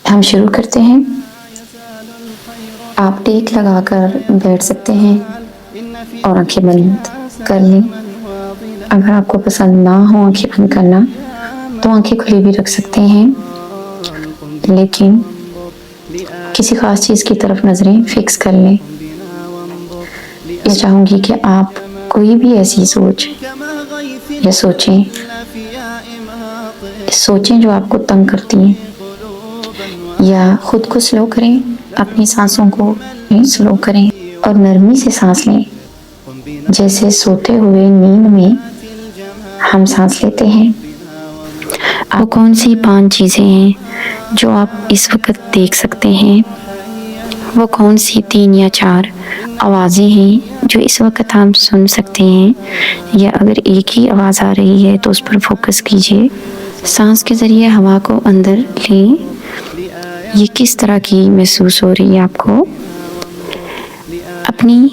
ہم شروع کرتے ہیں۔ آپ ٹیک لگا کر بیٹھ سکتے ہیں اور آنکھیں بند کر لیں۔ اگر آپ کو پسند نہ ہو آنکھیں بند کرنا تو آنکھیں کھلی بھی رکھ سکتے ہیں، لیکن کسی خاص چیز کی طرف نظریں فکس کر لیں۔ میں چاہوں گی کہ آپ کوئی بھی ایسی سوچ یا سوچیں جو آپ کو تنگ کرتی ہیں، یا خود کو سلو کریں، اپنی سانسوں کو سلو کریں اور نرمی سے سانس لیں، جیسے سوتے ہوئے نیند میں ہم سانس لیتے ہیں۔ وہ کون سی 5 چیزیں ہیں جو آپ اس وقت دیکھ سکتے ہیں؟ وہ کون سی 3 یا 4 آوازیں ہیں جو اس وقت آپ سن سکتے ہیں؟ یا اگر ایک ہی آواز آ رہی ہے تو اس پر فوکس کیجیے۔ سانس کے ذریعے ہوا کو اندر لیں۔ یہ کس طرح کی محسوس ہو رہی ہے آپ کو؟ اپنی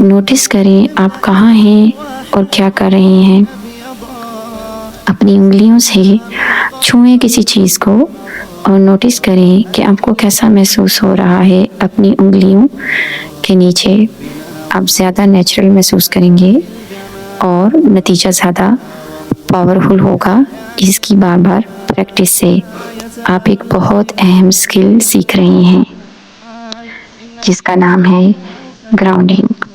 نوٹس کریں آپ کہاں ہیں اور کیا کر رہے ہیں۔ اپنی انگلیوں سے چھوئیں کسی چیز کو اور نوٹس کریں کہ آپ کو کیسا محسوس ہو رہا ہے۔ اپنی انگلیوں کے نیچے آپ زیادہ نیچرل محسوس کریں گے اور نتیجہ زیادہ پاورفل ہوگا۔ اس کی بار بار پریکٹس سے آپ ایک بہت اہم اسکل سیکھ رہے ہیں جس کا نام ہے گراؤنڈنگ۔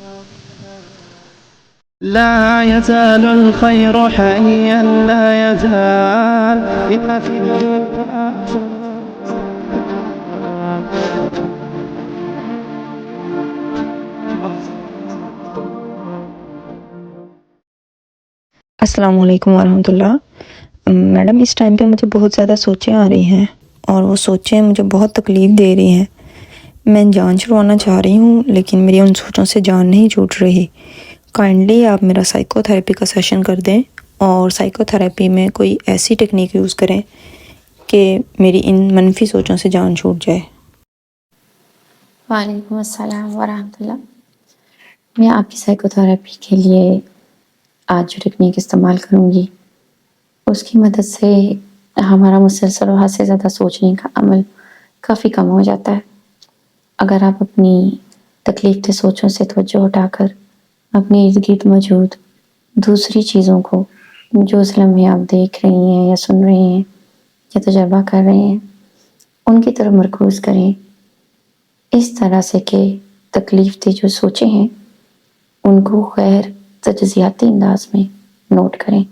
لا يزال الخير حيا لا يزال إن في السلام علیکم ورحمۃ اللہ۔ میڈم اس ٹائم پہ مجھے بہت زیادہ سوچیں آ رہی ہیں اور وہ سوچیں مجھے بہت تکلیف دے رہی ہیں۔ میں جان چھڑوانا چاہ رہی ہوں لیکن میری ان سوچوں سے جان نہیں چھوٹ رہی۔ کائنڈلی آپ میرا سائیکو تھراپی کا سیشن کر دیں اور سائیکو تھراپی میں کوئی ایسی ٹیکنیک یوز کریں کہ میری ان منفی سوچوں سے جان چھوٹ جائے۔ وعلیکم السلام ورحمۃ اللہ۔ میں آپ کی سائیکو تھراپی کے لیے آج جو ٹیکنیک استعمال کروں گی اس کی مدد سے ہمارا مسلسل اور حد سے زیادہ سوچنے کا عمل کافی کم ہو جاتا ہے۔ اگر آپ اپنی تکلیف دہ سوچوں سے توجہ ہٹا کر اپنے ارد گرد موجود دوسری چیزوں کو جو اس لمحے آپ دیکھ رہی ہیں یا سن رہے ہیں یا تجربہ کر رہے ہیں ان کی طرف مرکوز کریں، اس طرح سے کہ تکلیف دہ جو سوچیں ہیں ان کو غیر تجزیاتی انداز میں نوٹ کریں،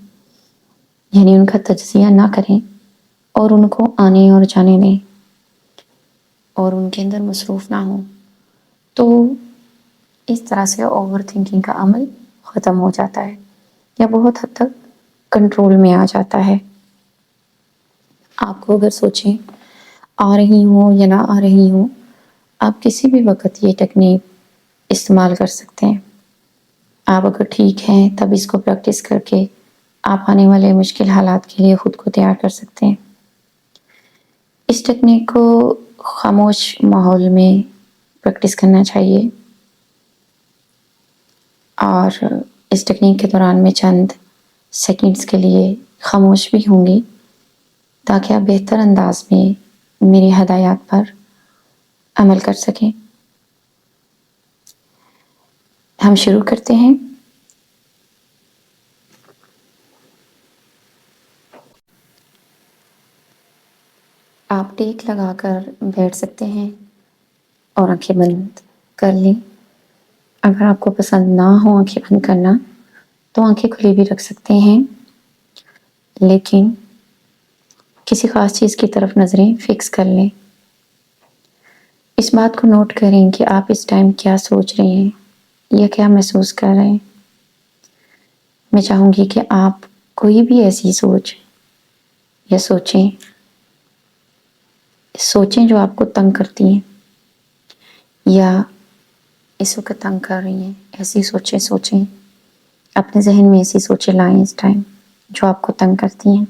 یعنی ان کا تجزیہ نہ کریں اور ان کو آنے اور جانے دیں اور ان کے اندر مصروف نہ ہوں، تو اس طرح سے اوور تھنکنگ کا عمل ختم ہو جاتا ہے یا بہت حد تک کنٹرول میں آ جاتا ہے۔ آپ کو اگر سوچیں آ رہی ہوں یا نہ آ رہی ہوں، آپ کسی بھی وقت یہ ٹیکنیک استعمال کر سکتے ہیں۔ آپ اگر ٹھیک ہیں تب اس کو پریکٹس کر کے آپ آنے والے مشکل حالات کے لیے خود کو تیار کر سکتے ہیں۔ اس ٹیکنیک کو خاموش ماحول میں پریکٹس کرنا چاہیے اور اس ٹیکنیک کے دوران میں چند سیکنڈز کے لیے خاموش بھی ہوں گی تاکہ آپ بہتر انداز میں میری ہدایات پر عمل کر سکیں۔ ہم شروع کرتے ہیں۔ آپ ٹیک لگا کر بیٹھ سکتے ہیں اور آنکھیں بند کر لیں۔ اگر آپ کو پسند نہ ہو آنکھیں بند کرنا تو آنکھیں کھلی بھی رکھ سکتے ہیں، لیکن کسی خاص چیز کی طرف نظریں فکس کر لیں۔ اس بات کو نوٹ کریں کہ آپ اس ٹائم کیا سوچ رہے ہیں یا کیا محسوس کر رہے ہیں۔ میں چاہوں گی کہ آپ کوئی بھی ایسی سوچ یا سوچیں جو آپ کو تنگ کرتی ہیں یا اس وقت تنگ کر رہی ہیں، ایسی سوچیں اپنے ذہن میں ایسی سوچیں لائیں اس ٹائم جو آپ کو تنگ کرتی ہیں۔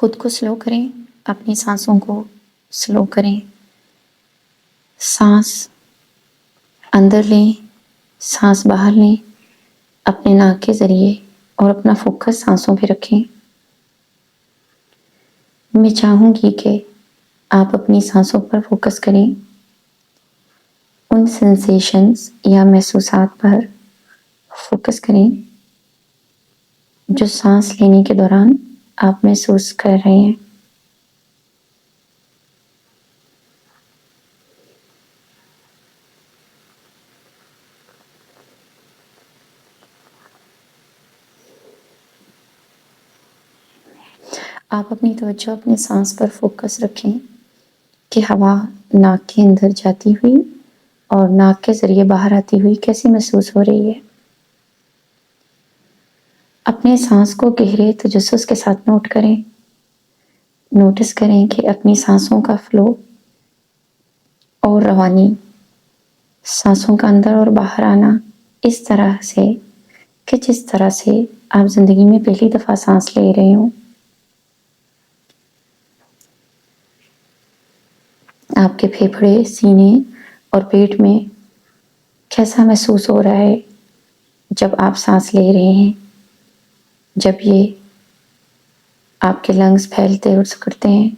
خود کو سلو کریں، اپنی سانسوں کو سلو کریں. سانس اندر لیں، سانس باہر لیں اپنے ناک کے ذریعے اور اپنا فوکس سانسوں پہ رکھیں. میں چاہوں گی کہ آپ اپنی سانسوں پر فوکس کریں، ان سینسیشنز یا محسوسات پر فوکس کریں جو سانس لینے کے دوران آپ محسوس کر رہے ہیں. آپ اپنی توجہ اپنے سانس پر فوکس رکھیں کہ ہوا ناک کے اندر جاتی ہوئی اور ناک کے ذریعے باہر آتی ہوئی کیسی محسوس ہو رہی ہے. اپنے سانس کو گہرے تجسس کے ساتھ نوٹ کریں. نوٹس کریں کہ اپنی سانسوں کا فلو اور روانی، سانسوں کا اندر اور باہر آنا اس طرح سے کہ جس طرح سے آپ زندگی میں پہلی دفعہ سانس لے رہے ہوں. آپ کے پھیپھڑے، سینے اور پیٹ میں کیسا محسوس ہو رہا ہے جب آپ سانس لے رہے ہیں، جب یہ آپ کے لنگز پھیلتے اور سکڑتے ہیں.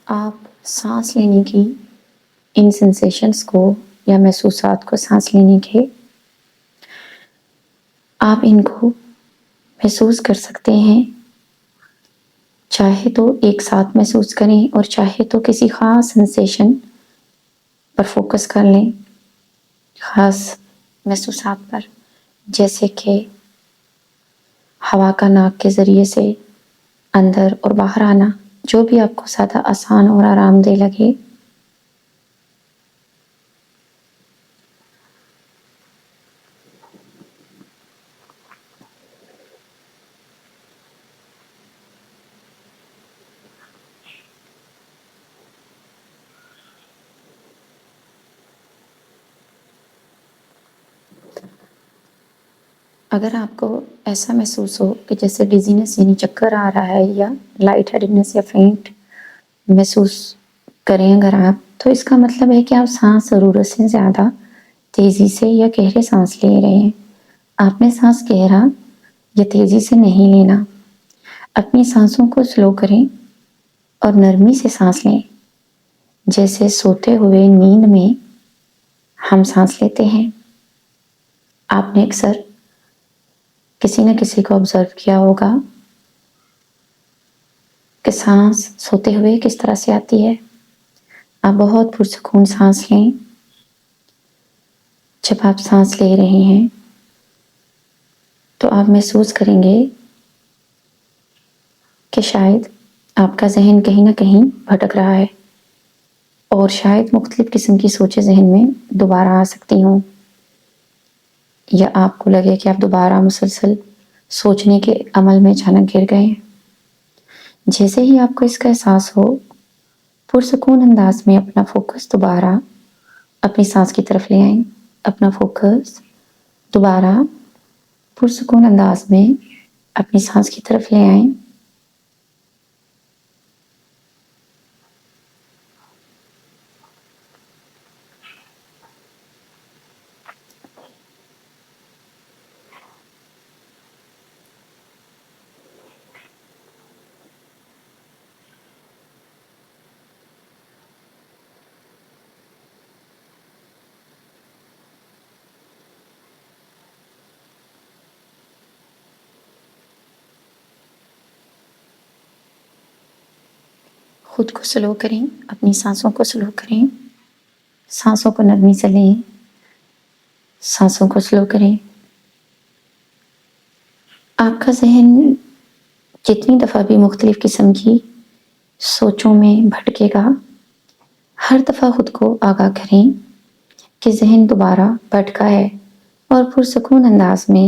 آپ سانس لینے کی ان سینسیشنز کو یا محسوسات کو سانس لینے کے آپ ان کو محسوس کر سکتے ہیں. چاہے تو ایک ساتھ محسوس کریں اور چاہے تو کسی خاص سینسیشن پر فوکس کر لیں، خاص محسوسات پر، جیسے کہ ہوا کا ناک کے ذریعے سے اندر اور باہر آنا، جو بھی آپ کو زیادہ آسان اور آرام دہ لگے. اگر آپ کو ایسا محسوس ہو کہ جیسے ڈیزینس یعنی چکر آ رہا ہے یا لائٹ ہیڈنس یا فینٹ محسوس کریں اگر آپ، تو اس کا مطلب ہے کہ آپ سانس ضرورت سے زیادہ تیزی سے یا گہرے سانس لے رہے ہیں. آپ نے سانس گہرا یا تیزی سے نہیں لینا. اپنی سانسوں کو سلو کریں اور نرمی سے سانس لیں، جیسے سوتے ہوئے نیند میں ہم سانس لیتے ہیں. آپ نے اکثر کسی نہ کسی کو آبزرو کیا ہوگا کہ سانس سوتے ہوئے کس طرح سے آتی ہے. آپ بہت پرسکون سانس لیں. جب آپ سانس لے رہے ہیں تو آپ محسوس کریں گے کہ شاید آپ کا ذہن کہیں نہ کہیں بھٹک رہا ہے اور شاید مختلف قسم کی سوچیں ذہن میں دوبارہ آ سکتی ہوں، یا آپ کو لگے کہ آپ دوبارہ مسلسل سوچنے کے عمل میں اچانک گر گئے. جیسے ہی آپ کو اس کا احساس ہو، پرسکون انداز میں اپنا فوکس دوبارہ اپنی سانس کی طرف لے آئیں. اپنا فوکس دوبارہ پرسکون انداز میں اپنی سانس کی طرف لے آئیں. خود کو سلو کریں، اپنی سانسوں کو سلو کریں. سانسوں کو نرمی سے لیں، سانسوں کو سلو کریں. آپ کا ذہن جتنی دفعہ بھی مختلف قسم کی سوچوں میں بھٹکے گا، ہر دفعہ خود کو آگاہ کریں کہ ذہن دوبارہ بھٹکا ہے اور پرسکون انداز میں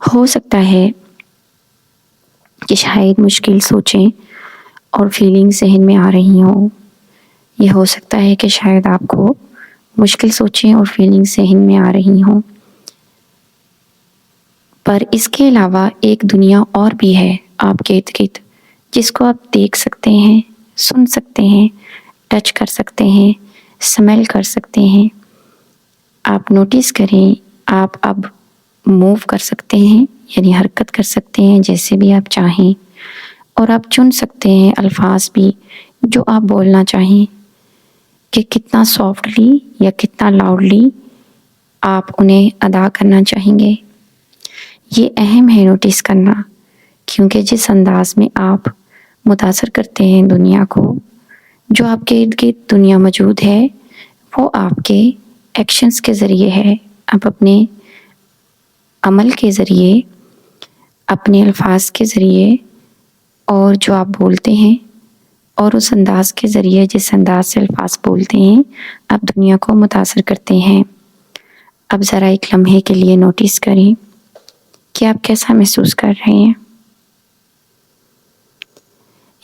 ہو سکتا ہے کہ شاید مشکل سوچیں اور فیلنگ ذہن میں آ رہی ہوں. یہ ہو سکتا ہے کہ شاید آپ کو مشکل سوچیں اور فیلنگ ذہن میں آ رہی ہوں. پر اس کے علاوہ ایک دنیا اور بھی ہے آپ کے ارد گرد، جس کو آپ دیکھ سکتے ہیں، سن سکتے ہیں، ٹچ کر سکتے ہیں، سمیل کر سکتے ہیں. آپ نوٹس کریں، آپ اب موو کر سکتے ہیں، یعنی حرکت کر سکتے ہیں جیسے بھی آپ چاہیں، اور آپ چن سکتے ہیں الفاظ بھی جو آپ بولنا چاہیں کہ کتنا سافٹلی یا کتنا لاؤڈلی آپ انہیں ادا کرنا چاہیں گے. یہ اہم ہے نوٹس کرنا، کیونکہ جس انداز میں آپ متاثر کرتے ہیں دنیا کو، جو آپ کے ارد گرد دنیا موجود ہے، وہ آپ کے ایکشنز کے ذریعے ہے. آپ اپنے عمل کے ذریعے، اپنے الفاظ کے ذریعے، اور جو آپ بولتے ہیں اور اس انداز کے ذریعے جس انداز سے الفاظ بولتے ہیں، آپ دنیا کو متاثر کرتے ہیں. اب ذرا ایک لمحے کے لیے نوٹس کریں کہ آپ کیسا محسوس کر رہے ہیں.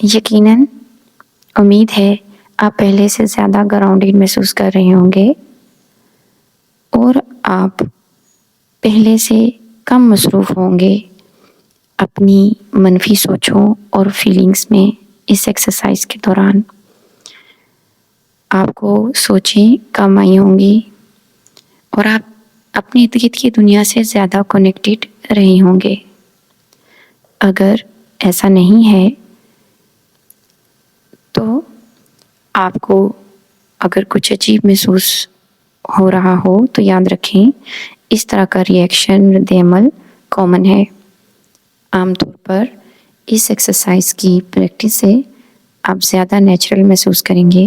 یقیناً امید ہے آپ پہلے سے زیادہ گراؤنڈڈ محسوس کر رہے ہوں گے، اور آپ پہلے سے کم مصروف ہوں گے اپنی منفی سوچوں اور فیلنگز میں. اس ایکسرسائز کے دوران آپ کو سوچیں کم آئی ہوں گی، اور آپ اپنے ارد گرد کی دنیا سے زیادہ کنیکٹڈ رہے ہوں گے. اگر ایسا نہیں ہے تو آپ کو اگر کچھ عجیب محسوس ہو رہا ہو تو یاد رکھیں، اس طرح کا ری ایکشن رد عمل کامن ہے. عام طور پر اس ایکسرسائز کی پریکٹس سے آپ زیادہ نیچرل محسوس کریں گے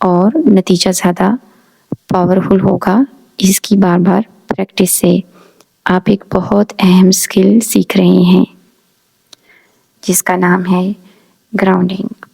اور نتیجہ زیادہ پاورفل ہوگا. اس کی بار بار پریکٹس سے آپ ایک بہت اہم اسکل سیکھ رہے ہیں جس کا نام ہے گراؤنڈنگ.